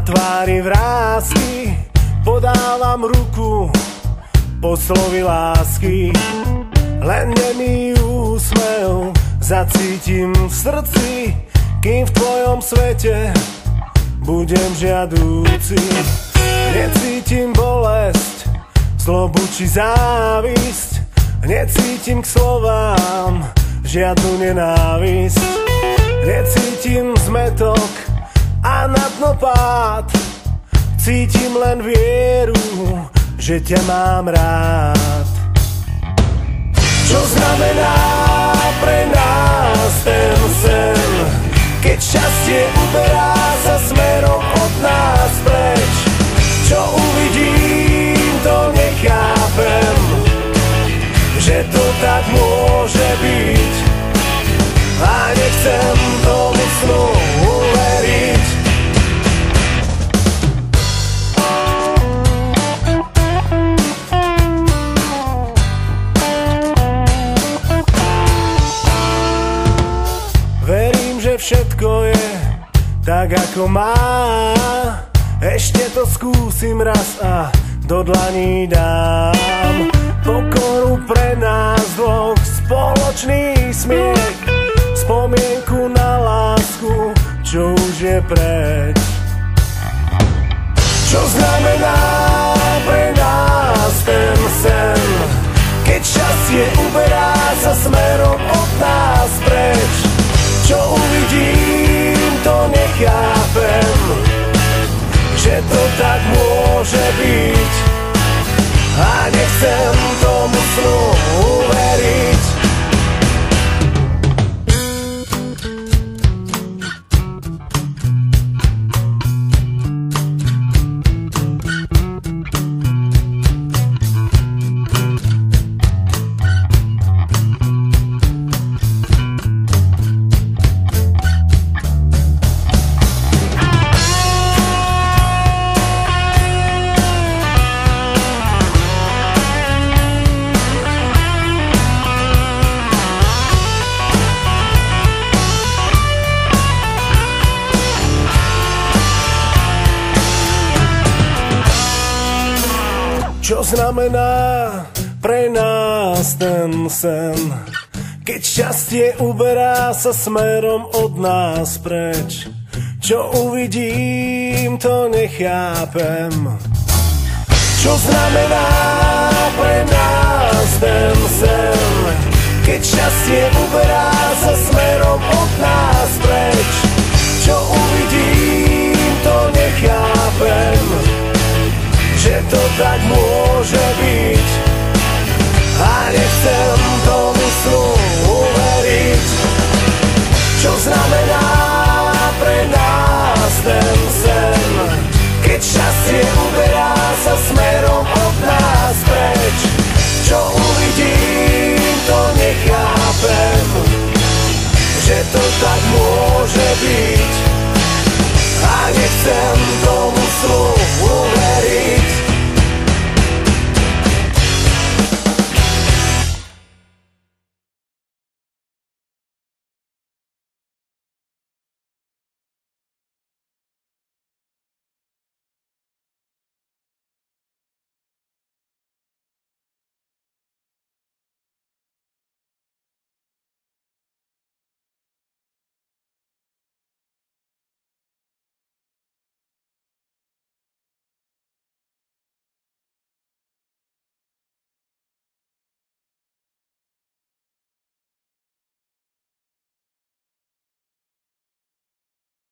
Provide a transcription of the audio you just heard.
tvári vrásky podávam ruku po slovi lásky. Len nemý úsmev zacítim v srdci, kým v tvojom svete budem žiadúci. Necítim bolesť, zlobu či závisť, necítim k slovám žiadnu nenávisť. Necítim zmetok a na dno pád, cítim len vieru, že ťa mám rád. Čo znamená pre nás ten sen, keď šťastie uberá sa smerom od nás preč? Čo uvidím, to nechápem, že to tak môže byť. A nechcem tomu snu uveriť. Verím, že všetko je tak, ako má. Ešte to skúsim raz a do dlaní dám pokoru pre nás dvoch, spoločný smiech, spomienku na lásku, čo už je preč. Čo znamená pre nás ten sen, keď šťastie uberá sa smerom od nás preč? Čo uvidím, to nechápem, že to tak môže byť. A nechcem tomu snu uveriť. Čo znamená pre nás ten sen, keď šťastie uberá sa smerom od nás preč? Čo uvidím, to nechápem. Čo znamená pre nás ten sen, keď šťastie uberá sa smerom od nás preč? Čo uvidím, to nechápem, že to tak môže byť. A nechcem tomu snu uveriť. Čo znamená pre nás ten sen, keď šťastie uberá sa smerom od nás preč? Čo uvidím, to nechápem, že to tak môže byť.